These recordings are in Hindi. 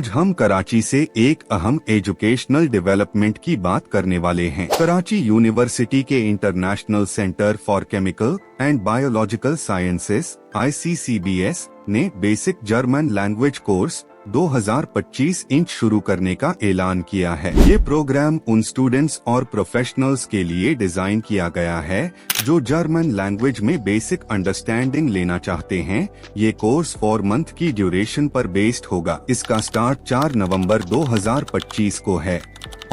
आज हम कराची से एक अहम एजुकेशनल डेवलपमेंट की बात करने वाले हैं। कराची यूनिवर्सिटी के international centre for chemical and biological sciences (ICCBS) ने basic German language course 2025 inch शुरू करने का ऐलान किया है। ये प्रोग्राम उन स्टूडेंट्स और प्रोफेशनल्स के लिए डिजाइन किया गया है जो जर्मन लैंग्वेज में बेसिक अंडरस्टैंडिंग लेना चाहते हैं। ये कोर्स 4 मंथ की ड्यूरेशन पर बेस्ड होगा। इसका स्टार्ट 4 नवंबर 2025 को है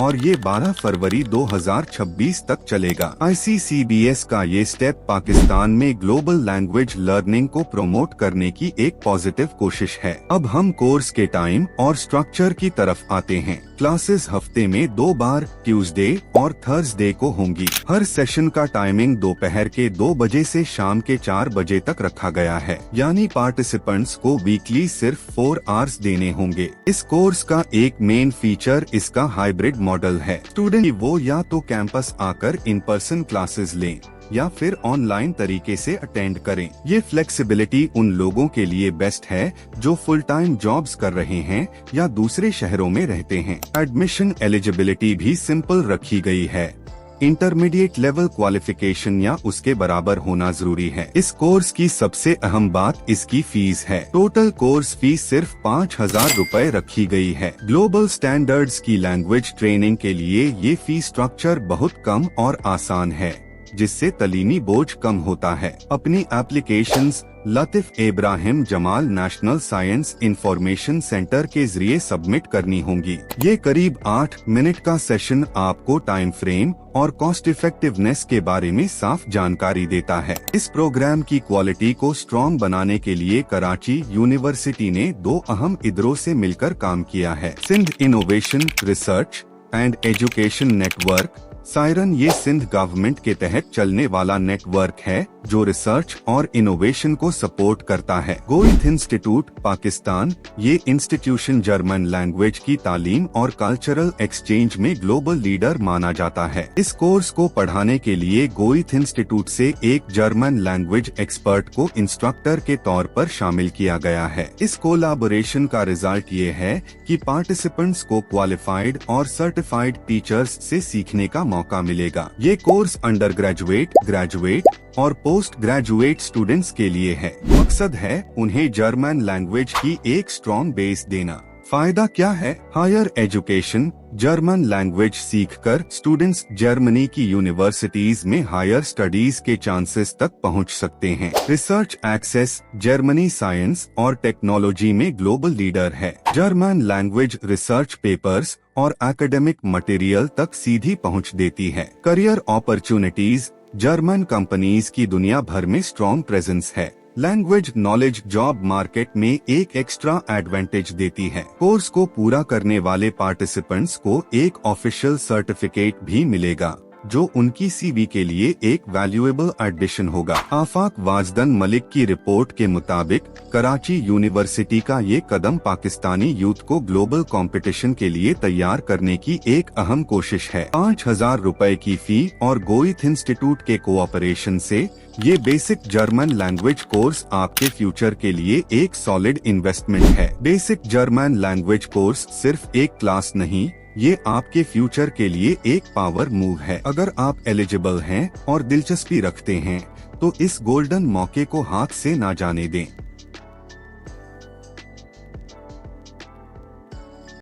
और ये 12 फरवरी 2026 तक चलेगा। ICCBS का ये स्टेप पाकिस्तान में ग्लोबल लैंग्वेज लर्निंग को प्रमोट करने की एक पॉजिटिव कोशिश है। अब हम कोर्स के टाइम और स्ट्रक्चर की तरफ आते हैं। क्लासेस हफ्ते में 2 बार ट्यूसडे और थर्सडे को होंगी। हर सेशन का टाइमिंग दोपहर के 2 बजे से शाम के 4 बजे तक रखा गया है, यानी पार्टिसिपेंट्स को वीकली सिर्फ 4 आवर्स देने होंगे। इस कोर्स का एक मेन फीचर इसका हाइब्रिड मॉडल है। स्टूडेंट वो या तो कैंपस आकर इन पर्सन क्लासेस लें या फिर ऑनलाइन तरीके से अटेंड करें। ये फ्लेक्सिबिलिटी उन लोगों के लिए बेस्ट है जो फुल टाइम जॉब्स कर रहे हैं या दूसरे शहरों में रहते हैं। एडमिशन एलिजिबिलिटी भी सिंपल रखी गई है। इंटरमीडिएट लेवल क्वालिफिकेशन या उसके बराबर होना जरूरी है। इस कोर्स की सबसे अहम बात इसकी फीस है। टोटल कोर्स फीस सिर्फ 5,000 रुपए रखी गई है। ग्लोबल स्टैंडर्ड्स की लैंग्वेज ट्रेनिंग के लिए ये फीस स्ट्रक्चर बहुत कम और आसान है, जिससे तलीमी बोझ कम होता है। अपनी applications Latif Ibrahim Jamal national science information centre के जरिए सबमिट करनी होंगी। ये करीब 8 मिनट का सेशन आपको टाइम फ्रेम और कॉस्ट इफेक्टिवनेस के बारे में साफ जानकारी देता है। इस प्रोग्राम की क्वालिटी को स्ट्रॉन्ग बनाने के लिए कराची यूनिवर्सिटी ने 2 अहम इदारों से मिलकर काम किया है। Sindh innovation research and education network SIREN ये सिंध गवर्नमेंट के तहत चलने वाला नेटवर्क है जो रिसर्च और इनोवेशन को सपोर्ट करता है। गोइथ इंस्टीट्यूट पाकिस्तान ये इंस्टीट्यूशन जर्मन लैंग्वेज की तालीम और कल्चरल एक्सचेंज में ग्लोबल लीडर माना जाता है। इस कोर्स को पढ़ाने के लिए गोइथ इंस्टीट्यूट से एक जर्मन लैंग्वेज एक्सपर्ट को इंस्ट्रक्टर के तौर पर शामिल किया गया है। इस कोलैबोरेशन का रिजल्ट ये है कि पार्टिसिपेंट्स को क्वालिफाइड और सर्टिफाइड टीचर्स से सीखने का मौका मिलेगा। ये कोर्स अंडर ग्रेजुएट, ग्रेजुएट और पोस्ट ग्रेजुएट स्टूडेंट्स के लिए है। मकसद है उन्हें जर्मन लैंग्वेज की एक स्ट्रॉन्ग बेस देना। फायदा क्या है? हायर एजुकेशन जर्मन लैंग्वेज सीखकर स्टूडेंट्स जर्मनी की यूनिवर्सिटीज में हायर स्टडीज के चांसेस तक पहुंच सकते हैं। रिसर्च एक्सेस जर्मनी साइंस और टेक्नोलॉजी में ग्लोबल लीडर है। जर्मन लैंग्वेज रिसर्च पेपर्स और एकेडमिक मटेरियल तक सीधी पहुंच देती है। करियर अपॉर्चुनिटीज जर्मन कंपनीज की दुनिया भर में स्ट्रॉन्ग प्रेजेंस है। लैंग्वेज नॉलेज जॉब मार्केट में एक एक्स्ट्रा एडवांटेज देती है। कोर्स को पूरा करने वाले पार्टिसिपेंट्स को एक ऑफिशियल सर्टिफिकेट भी मिलेगा जो उनकी CV के लिए एक वैल्यूएबल एडिशन होगा। आफाक वाजदन मलिक की रिपोर्ट के मुताबिक कराची यूनिवर्सिटी का ये कदम पाकिस्तानी यूथ को ग्लोबल कंपटीशन के लिए तैयार करने की एक अहम कोशिश है। 5,000 रुपए की फी और गोइथ इंस्टीट्यूट के कोऑपरेशन से ये बेसिक जर्मन लैंग्वेज कोर्स आपके फ्यूचर के लिए एक सॉलिड इन्वेस्टमेंट है। बेसिक जर्मन लैंग्वेज कोर्स सिर्फ एक क्लास नहीं, ये आपके फ्यूचर के लिए एक पावर मूव है। अगर आप एलिजिबल हैं और दिलचस्पी रखते हैं तो इस गोल्डन मौके को हाथ से ना जाने दें।